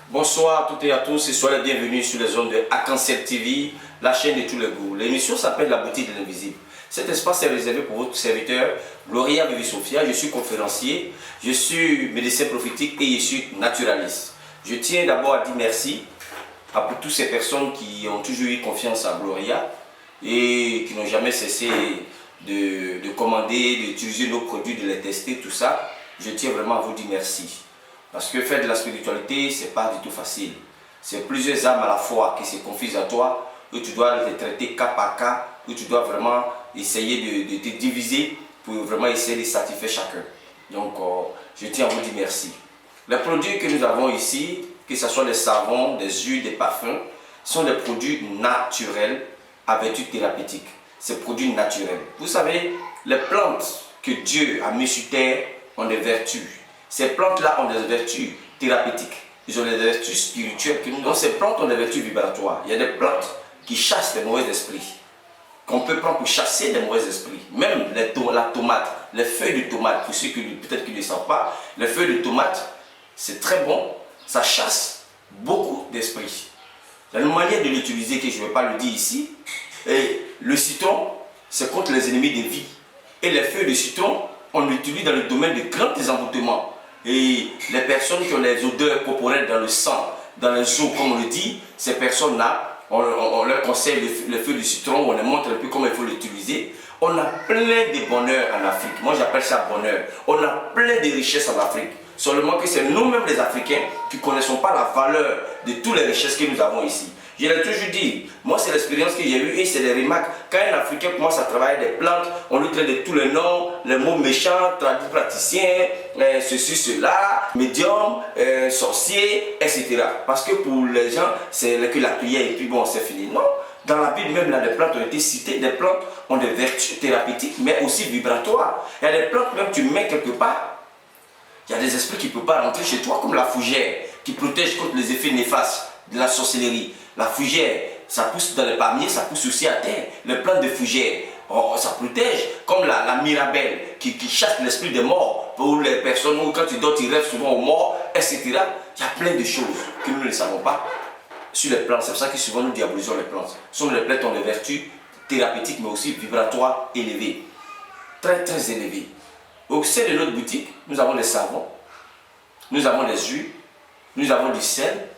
Bonsoir à toutes et à tous et soyez les bienvenus sur les ondes de Arc-en-Ciel TV, la chaîne de tous les goûts. L'émission s'appelle La beauté de l'invisible. Cet espace est réservé pour votre serviteur Gloria Vivi Sophia. Je suis conférencier, je suis médecin prophétique et je suis naturaliste. Je tiens d'abord à dire merci à toutes ces personnes qui ont toujours eu confiance en Gloria et qui n'ont jamais cessé de commander, d'utiliser nos produits, de les tester, tout ça. Je tiens vraiment à vous dire merci. Parce que faire de la spiritualité, ce n'est pas du tout facile. C'est plusieurs âmes à la fois qui se confient à toi, où tu dois les traiter cas par cas, où tu dois vraiment essayer de te diviser pour vraiment essayer de satisfaire chacun. Donc, je tiens à vous dire merci. Les produits que nous avons ici, que ce soit des savons, des huiles, des parfums, sont des produits naturels à vertu thérapeutique. Ces produits naturels. Vous savez, les plantes que Dieu a mises sur terre ont des vertus. Ces plantes-là ont des vertus thérapeutiques. Ils ont des vertus spirituelles. Donc ces plantes ont des vertus vibratoires. Il y a des plantes qui chassent les mauvais esprits. Qu'on peut prendre pour chasser les mauvais esprits. Même la tomate, les feuilles de tomate, pour ceux qui peut-être qui ne le savent pas, les feuilles de tomate, c'est très bon. Ça chasse beaucoup d'esprits. Il y a une manière de l'utiliser que je ne vais pas le dire ici. Et le citron, c'est contre les ennemis des vies. Et les feuilles de citron, on l'utilise dans le domaine de grands désenvoûtements. Et les personnes qui ont les odeurs corporelles dans le sang, dans les os, comme on le dit, ces personnes-là, on leur conseille les feuilles de citron, on leur montre un peu comment il faut l'utiliser. On a plein de bonheur en Afrique. Moi, j'appelle ça bonheur. On a plein de richesses en Afrique. Seulement que c'est nous-mêmes les Africains qui ne connaissons pas la valeur de toutes les richesses que nous avons ici. Je l'ai toujours dit, moi c'est l'expérience que j'ai eue et c'est les remarques. Quand un Africain commence à travailler des plantes, on lui traite de tous les noms, les mots méchants, praticien, ceci, cela, médium, sorcier, etc. Parce que pour les gens, c'est que la prière et puis bon, c'est fini. Non, dans la Bible même, là, des plantes ont été citées. Des plantes ont des vertus thérapeutiques, mais aussi vibratoires. Il y a des plantes même tu mets quelque part. Il y a des esprits qui ne peuvent pas rentrer chez toi, comme la fougère, qui protège contre les effets néfastes de la sorcellerie. La fougère, ça pousse dans les palmiers, ça pousse aussi à terre. Les plantes de fougère, ça protège. Comme la mirabelle, qui chasse l'esprit des morts. Pour les personnes où quand tu dors, tu rêves souvent aux morts, etc. Il y a plein de choses que nous ne savons pas sur les plantes. C'est pour ça que souvent nous diabolisons les plantes. Souvent les plantes ont des vertus thérapeutiques, mais aussi vibratoires élevées. Très très élevées. Au sein de notre boutique, nous avons des savons, nous avons des huiles, nous avons du sel,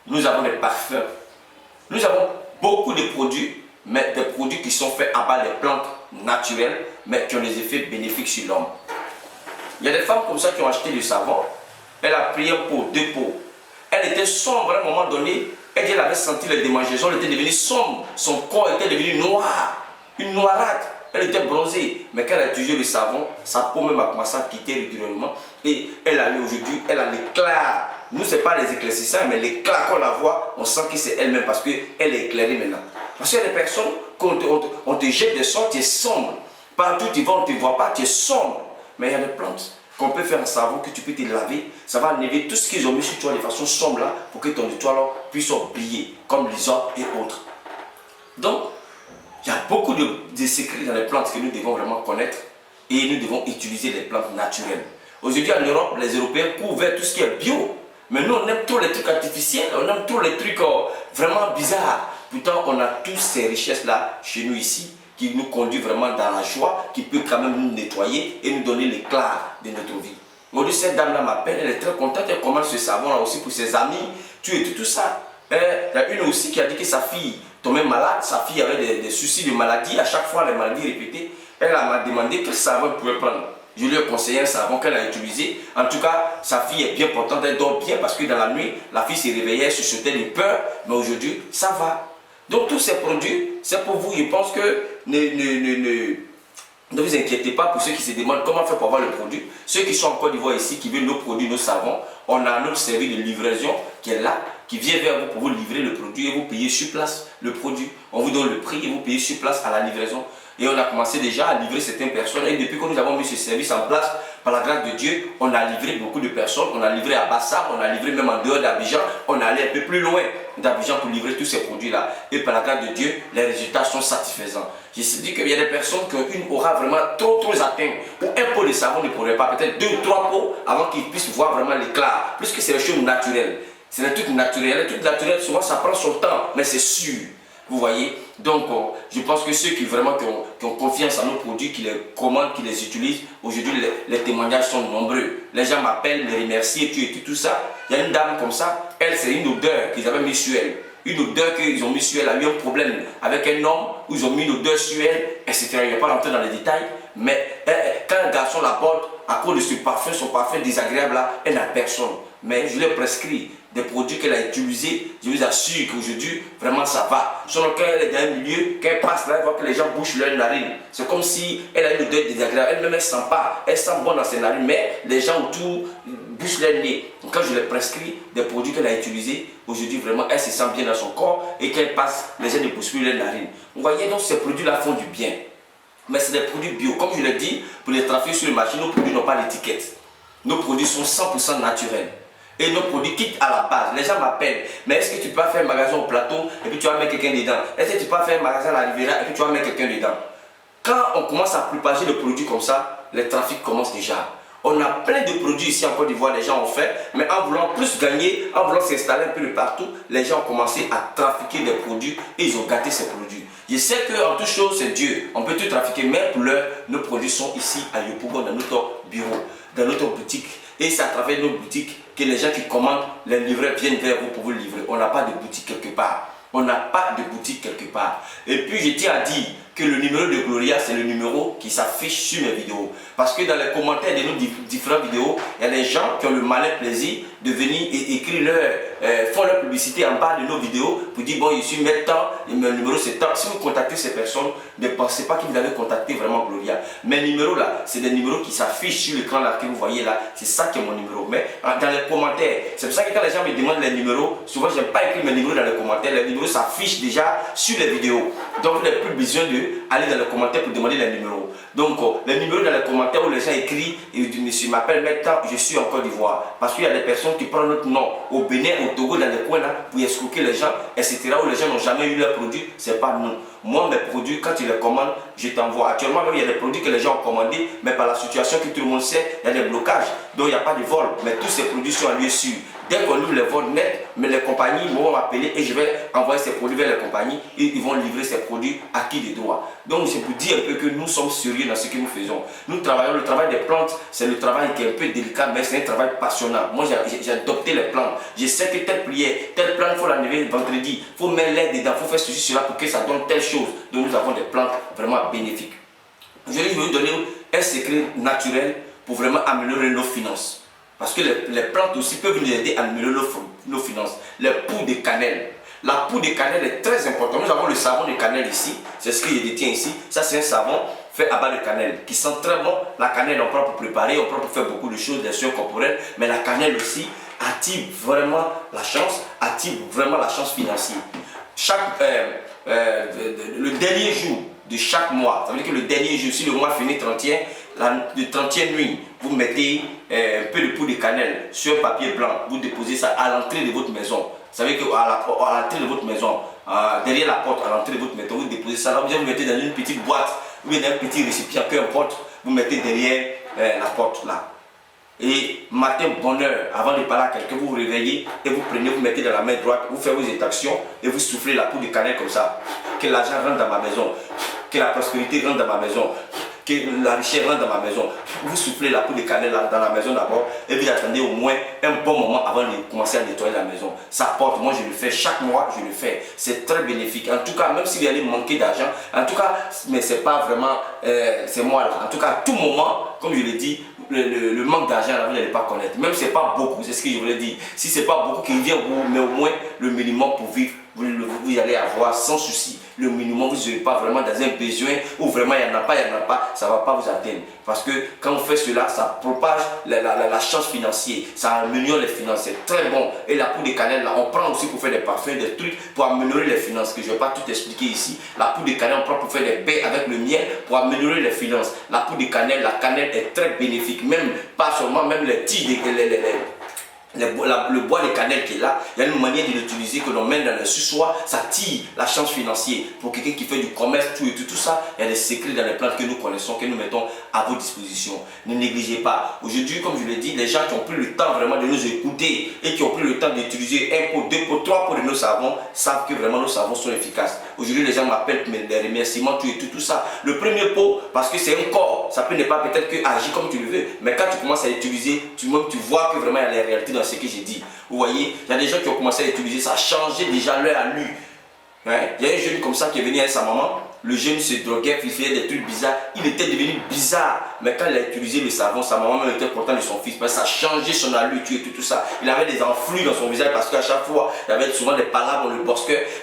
nous avons des parfums. Nous avons beaucoup de produits, mais des produits qui sont faits à base de plantes naturelles, mais qui ont des effets bénéfiques sur l'homme. Il y a des femmes comme ça qui ont acheté du savon, elle a pris un pot, 2 pots. Elle était sombre à un moment donné, elle avait senti les démangeaisons, elle était devenue sombre, son corps était devenu noir, une noirade. Elle était bronzée, mais quand elle a utilisé le savon, sa peau même a commencé à quitter régulièrement. Et elle a eu aujourd'hui, elle a l'éclat. Nous, ce n'est pas les éclaircissants, mais l'éclat qu'on la voit, on sent que c'est elle-même parce qu'elle est éclairée maintenant. Parce qu'il y a des personnes, quand on te jette des sorts, tu es sombre. Partout tu vas, on ne te voit pas, tu es sombre. Mais il y a des plantes qu'on peut faire en savon, que tu peux te laver. Ça va enlever tout ce qu'ils ont mis sur toi de façon sombre là, pour que ton étoile puisse briller, comme les autres et autres. Donc, il y a beaucoup de secrets dans les plantes que nous devons vraiment connaître et nous devons utiliser les plantes naturelles. Aujourd'hui en Europe, les Européens courent vers tout ce qui est bio. Mais nous, on aime trop les trucs artificiels, on aime trop les trucs vraiment bizarres. Pourtant, on a toutes ces richesses-là chez nous ici qui nous conduit vraiment dans la joie, qui peut quand même nous nettoyer et nous donner l'éclat de notre vie. Aujourd'hui, cette dame-là m'appelle, elle est très contente, elle commande ce savon-là aussi pour ses amis, tout ça. Il y a une aussi qui a dit que sa fille tombait malade, sa fille avait des soucis de maladie, à chaque fois les maladies répétées. Elle m'a demandé quel savon elle pouvait prendre. Je lui ai conseillé un savon qu'elle a utilisé. En tout cas, sa fille est bien portante, elle dort bien parce que dans la nuit, la fille se réveillait, elle se sautait de peur, mais aujourd'hui, ça va. Donc tous ces produits, c'est pour vous. Je pense que ne vous inquiétez pas pour ceux qui se demandent comment faire pour avoir le produit. Ceux qui sont en Côte d'Ivoire ici, qui veulent nos produits, nos savons, on a notre service de livraison qui est là, qui vient vers vous pour vous livrer le produit et vous payez sur place le produit. On vous donne le prix et vous payez sur place à la livraison. Et on a commencé déjà à livrer certaines personnes. Et depuis que nous avons mis ce service en place, par la grâce de Dieu, on a livré beaucoup de personnes. On a livré à Bassam, on a livré même en dehors d'Abidjan. On est allé un peu plus loin d'Abidjan pour livrer tous ces produits-là. Et par la grâce de Dieu, les résultats sont satisfaisants. Je sais dit qu'il y a des personnes qui ont une aura vraiment trop atteinte. Ou un pot de savon ne pourrait pas, peut-être 2 ou 3 pots avant qu'ils puissent voir vraiment l'éclat. Puisque c'est les choses naturelles. C'est un truc naturel. Les trucs naturels, souvent, ça prend son temps, mais c'est sûr. Vous voyez? Donc, je pense que ceux qui vraiment qui ont confiance en nos produits, qui les commandent, qui les utilisent, aujourd'hui, les témoignages sont nombreux. Les gens m'appellent, me remercient, et tout ça. Il y a une dame comme ça, elle, c'est une odeur qu'ils avaient mis sur elle. Une odeur qu'ils ont mis sur elle, a eu un problème avec un homme, où ils ont mis une odeur sur elle, etc. Je ne vais pas rentrer dans les détails, mais quand un garçon la porte, à cause de ce parfum, son parfum désagréable là, elle n'a personne. Mais je lui ai prescrit des produits qu'elle a utilisés, je vous assure qu'aujourd'hui, vraiment ça va. Selon quand elle est dans un milieu, quand elle passe là, elle voit que les gens bouchent leurs narines. C'est comme si elle a une odeur désagréable. Elle-même, elle ne sent pas, elle sent bon dans ses narines, mais les gens autour bouchent leur nez. Donc, quand je lui ai prescrit des produits qu'elle a utilisés, aujourd'hui, vraiment, elle se sent bien dans son corps et qu'elle passe, les gens ne bouchent plus leurs narines. Vous voyez, donc ces produits-là font du bien. Mais c'est des produits bio. Comme je l'ai dit, pour les trafics sur le marché, nos produits n'ont pas d'étiquette. Nos produits sont 100% naturels. Et nos produits quittent à la base. Les gens m'appellent. Mais est-ce que tu peux faire un magasin au plateau et puis tu vas mettre quelqu'un dedans? Est-ce que tu peux faire un magasin à la Riviera et puis tu vas mettre quelqu'un dedans? Quand on commence à propager le produit comme ça, les trafics commencent déjà. On a plein de produits ici en Côte d'Ivoire, les gens ont fait, mais en voulant plus gagner, en voulant s'installer un peu de partout, les gens ont commencé à trafiquer des produits et ils ont gâté ces produits. Je sais qu'en toute chose, c'est Dieu. On peut tout trafiquer, mais pour l'heure, nos produits sont ici à Yopougon, dans notre bureau, dans notre boutique. Et c'est à travers nos boutiques que les gens qui commandent, les livreurs viennent vers vous pour vous livrer. On n'a pas de boutique quelque part. On n'a pas de boutique quelque part. Et puis je tiens à dire que le numéro de Gloria, c'est le numéro qui s'affiche sur mes vidéos. Parce que dans les commentaires de nos différentes vidéos, il y a des gens qui ont le malin plaisir de venir et écrire font leur publicité en bas de nos vidéos pour dire bon, je suis maintenant, mon numéro c'est tant. Si vous contactez ces personnes, ne pensez pas que vous allez contacter vraiment Gloria. Mes numéros là, c'est des numéros qui s'affichent sur l'écran là que vous voyez là. C'est ça qui est mon numéro. Mais dans les commentaires, c'est pour ça que quand les gens me demandent les numéros, souvent je n'aime pas écrire mes numéros dans les commentaires. Les numéros s'affichent déjà sur les vidéos. Donc vous n'avez plus besoin d'aller dans les commentaires pour demander les numéros. Donc les numéros dans les commentaires où les gens écrivent et disent monsieur m'appelle maintenant, je suis en Côte d'Ivoire. Parce qu'il y a des personnes qui prennent notre nom au Bénin, au Togo, dans les coins là, pour escroquer les gens, etc. Où les gens n'ont jamais eu leurs produits, c'est pas nous. Moi, mes produits, quand tu les commandes, je t'envoie. Actuellement, même, il y a des produits que les gens ont commandés, mais par la situation que tout le monde sait, il y a des blocages. Donc, il n'y a pas de vol. Mais tous ces produits sont en lieu sûr. Dès qu'on ouvre les vols nets, mais les compagnies vont m'appeler et je vais envoyer ces produits vers les compagnies et ils vont livrer ces produits à qui des droits. Donc, c'est pour dire un peu que nous sommes sérieux dans ce que nous faisons. Nous travaillons, le travail des plantes, c'est le travail qui est un peu délicat, mais c'est un travail passionnant. Moi, j'ai adopté les plantes. Je sais que telle prière, telle plante, il faut l'enlever vendredi, il faut mettre l'air dedans, il faut faire ceci, cela pour que ça donne telle chose. Donc, nous avons des plantes vraiment bénéfiques. Aujourd'hui, je vais vous donner un secret naturel pour vraiment améliorer nos finances. Parce que les plantes aussi peuvent nous aider à améliorer nos finances. Les poudres de cannelle. La poudre de cannelle est très importante. Nous avons le savon de cannelle ici. C'est ce que je détiens ici. Ça, c'est un savon fait à base de cannelle qui sent très bon. La cannelle, on prend pour préparer, on prend pour faire beaucoup de choses, des soins corporels. Mais la cannelle aussi attire vraiment la chance, financière. Le dernier jour de chaque mois, ça veut dire que le dernier jour, si le mois finit 31, le 30e nuit, vous mettez un peu de poudre de cannelle sur un papier blanc, vous déposez ça à l'entrée de votre maison. Vous savez qu'à l'entrée de votre maison, derrière la porte, à l'entrée de votre maison, vous déposez ça là, vous mettez dans une petite boîte, ou dans un petit récipient, peu importe, vous mettez derrière la porte là. Et matin, bonne heure, avant de parler à quelqu'un, vous vous réveillez et vous prenez, vous mettez dans la main droite, vous faites vos étractions et vous soufflez la poudre de cannelle comme ça. Que l'argent rentre dans ma maison, que la prospérité rentre dans ma maison, que la richesse rentre dans ma maison. Vous soufflez la poudre de cannelle dans la maison d'abord et vous attendez au moins un bon moment avant de commencer à nettoyer la maison. Ça porte, moi je le fais chaque mois, je le fais. C'est très bénéfique. En tout cas, même si vous allez manquer d'argent, en tout cas, mais c'est pas vraiment, c'est moi là. En tout cas, à tout moment, comme je l'ai dit, le manque d'argent, vous n'allez pas connaître. Même si ce n'est pas beaucoup, c'est ce que je voulais dire. Si ce n'est pas beaucoup qui vient vous, mais au moins le minimum pour vivre, vous allez avoir sans souci. Le minimum, vous ne serez pas vraiment dans un besoin où vraiment il n'y en a pas, ça ne va pas vous atteindre. Parce que quand on fait cela, ça propage la chance financière, ça améliore les finances, c'est très bon. Et la poudre de cannelle, là, on prend aussi pour faire des parfums, des trucs pour améliorer les finances, que je ne vais pas tout expliquer ici. La poudre de cannelle, on prend pour faire des baies avec le miel pour améliorer les finances. La poudre de cannelle, la cannelle est très bénéfique, même pas seulement, même les tiges, le bois de cannelle qui est là, il y a une manière de l'utiliser que l'on met dans le sous-soir, ça tire la chance financière. Pour quelqu'un qui fait du commerce, tout ça, il y a des secrets dans les plantes que nous connaissons, que nous mettons à votre disposition. Ne négligez pas. Aujourd'hui, comme je l'ai dit, les gens qui ont pris le temps vraiment de nous écouter et qui ont pris le temps d'utiliser un pot, deux pots, trois pots de nos savons, savent que vraiment nos savons sont efficaces. Aujourd'hui, les gens m'appellent des remerciements, tout ça. Le premier pot, parce que c'est un corps, ça peut ne pas peut-être que agir comme tu le veux, mais quand tu commences à l'utiliser, tu vois que vraiment il y a la réalité dans ce que j'ai dit. Vous voyez, il y a des gens qui ont commencé à l'utiliser, ça a changé déjà leur allure. Hein? Il y a un jeune comme ça qui est venu avec sa maman. Le jeune se droguait, il faisait des trucs bizarres. Il était devenu bizarre. Mais quand il a utilisé le savon, sa maman même était contente de son fils. Mais ça a changé son allure, tout ça. Il avait des enflures dans son visage parce qu'à chaque fois, il y avait souvent des palabres,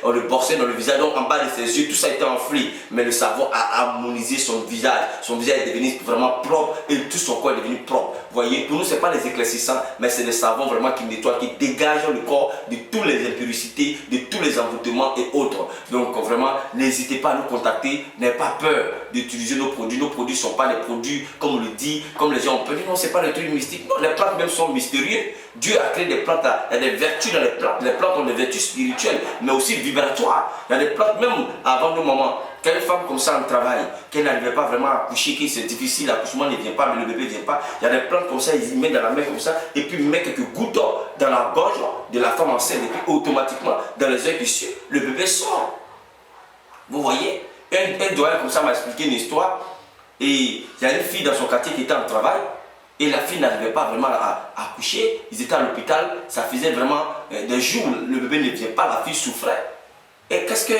on le borsait dans le visage. Donc en bas de ses yeux, tout ça était enflé. Mais le savon a harmonisé son visage. Son visage est devenu vraiment propre et tout son corps est devenu propre. Vous voyez, pour nous, ce n'est pas les éclaircissants, mais c'est le savon vraiment qui nettoie, qui dégage le corps de toutes les impurités, de tous les envoûtements et autres. Donc vraiment, n'hésitez pas à nous contacter. N'ayez pas peur d'utiliser nos produits. Nos produits ne sont pas des produits, comme on le dit, comme les gens ont peur. Non, ce n'est pas des trucs mystiques. Non, les plantes même sont mystérieuses. Dieu a créé des plantes, il y a des vertus dans les plantes. Les plantes ont des vertus spirituelles, mais aussi vibratoires. Il y a des plantes, même avant nos moments, quand une femme comme ça en travail, qu'elle n'arrivait pas vraiment à accoucher, que c'est difficile, l'accouchement ne vient pas, le bébé ne vient pas, il y a des plantes comme ça, ils y mettent dans la main comme ça, et puis ils mettent quelques gouttes dans la gorge de la femme enceinte, et puis automatiquement, dans les yeux qui suivent, le bébé sort. Vous voyez, un doyen comme ça m'a expliqué une histoire, et il y a une fille dans son quartier qui était en travail, et la fille n'arrivait pas vraiment à accoucher, ils étaient à l'hôpital, ça faisait vraiment des jours, le bébé ne vient pas, la fille souffrait. Et qu'est-ce que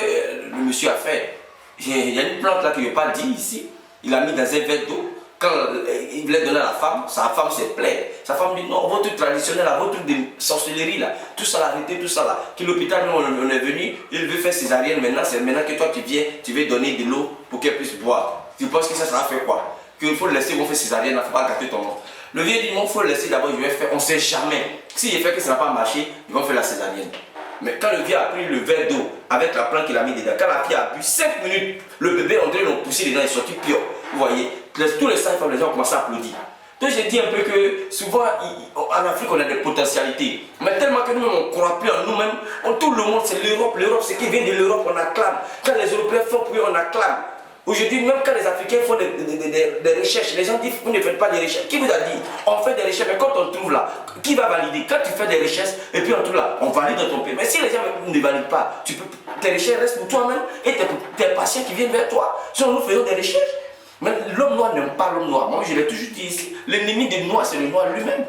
le monsieur a fait? Il y a une plante là qu'il ne veut pas dire ici, il a mis dans un verre d'eau. Quand il voulait donner à la femme, sa femme s'est plainte. Sa femme dit non, votre truc traditionnel, votre truc de sorcellerie là, tout ça là, arrêtez tout ça là. Que l'hôpital, on est venu, il veut faire césarienne maintenant, c'est maintenant que toi tu viens, tu veux donner de l'eau pour qu'elle puisse boire. Tu penses que ça va faire quoi? Qu'il faut le laisser, on fait césarienne, il ne faut pas gâter ton nom. Le vieux dit non, il faut le laisser d'abord, je vais faire, on ne sait jamais. S'il fait que ça n'a pas marché, ils vont faire la césarienne. Mais quand le vieux a pris le verre d'eau avec la plante qu'il a mis dedans, quand la fille a bu 5 minutes, le bébé André l'a poussé dedans, il est sorti pur. Vous voyez, tous les 5 femmes, les gens ont commencé à applaudir. Donc j'ai dit un peu que souvent en Afrique on a des potentialités. Mais tellement que nous-mêmes on ne croit plus en nous-mêmes, tout le monde c'est l'Europe. L'Europe c'est qui vient de l'Europe, on acclame. Quand les Européens font plus, on acclame. Aujourd'hui, même quand les Africains font des recherches, les gens disent vous ne faites pas des recherches. Qui vous a dit? On fait des recherches, mais quand on trouve là, qui va valider? Quand tu fais des recherches et puis on trouve là, on valide dans ton pays. Mais si les gens ne valident pas, tes recherches restent pour toi-même et tes patients qui viennent vers toi. Sinon, nous faisons des recherches. Mais l'homme noir n'aime pas l'homme noir. Moi, je l'ai toujours dit ici. L'ennemi du noir, c'est le noir lui-même.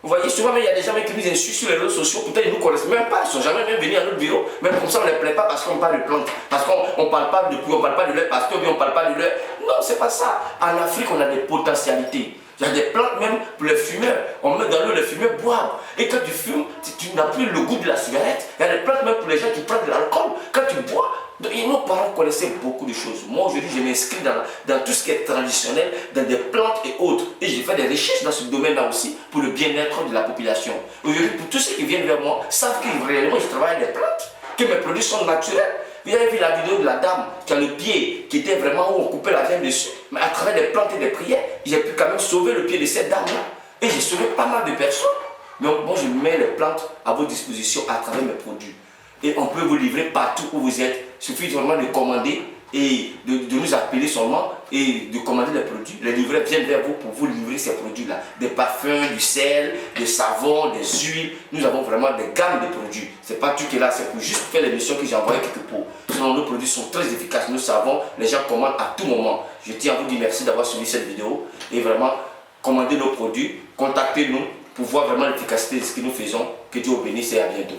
Vous voyez, souvent, il y a des gens qui nous insultent sur les réseaux sociaux. Peut-être ils ne nous connaissent même pas. Ils ne sont jamais même venus à notre bureau. Même comme ça, on ne les plaît pas parce qu'on parle de plantes. Parce qu'on ne parle pas de pluie, on ne parle pas de leur pasteur, on ne parle pas de leur. Non, ce n'est pas ça. En Afrique, on a des potentialités. Il y a des plantes même pour les fumeurs. On met dans l'eau, les fumeurs boivent. Et quand tu fumes, tu n'as plus le goût de la cigarette. Il y a des plantes même pour les gens qui prennent de l'alcool. Quand tu bois, et nos parents connaissaient beaucoup de choses. Moi aujourd'hui je m'inscris dans tout ce qui est traditionnel, dans des plantes et autres. Et j'ai fait des recherches dans ce domaine-là aussi pour le bien-être de la population. Aujourd'hui, pour tous ceux qui viennent vers moi, savent que réellement je travaille des plantes, que mes produits sont naturels. Vous avez vu la vidéo de la dame qui a le pied qui était vraiment où on coupait la viande dessus. Mais à travers des plantes et des prières, j'ai pu quand même sauver le pied de cette dame-là. Et j'ai sauvé pas mal de personnes. Donc moi je mets les plantes à votre disposition à travers mes produits. Et on peut vous livrer partout où vous êtes. Il suffit vraiment de commander et de nous appeler seulement et de commander les produits. Les livreurs viennent vers vous pour vous livrer ces produits-là. Des parfums, du sel, des savons, des huiles. Nous avons vraiment des gammes de produits. Ce n'est pas tout qui est là, c'est pour juste faire l'émission que j'ai envoyée quelque part. Sinon, nos produits sont très efficaces. Nous savons, les gens commandent à tout moment. Je tiens à vous dire merci d'avoir suivi cette vidéo. Et vraiment, commandez nos produits, contactez-nous pour voir vraiment l'efficacité de ce que nous faisons. Que Dieu vous bénisse et à bientôt.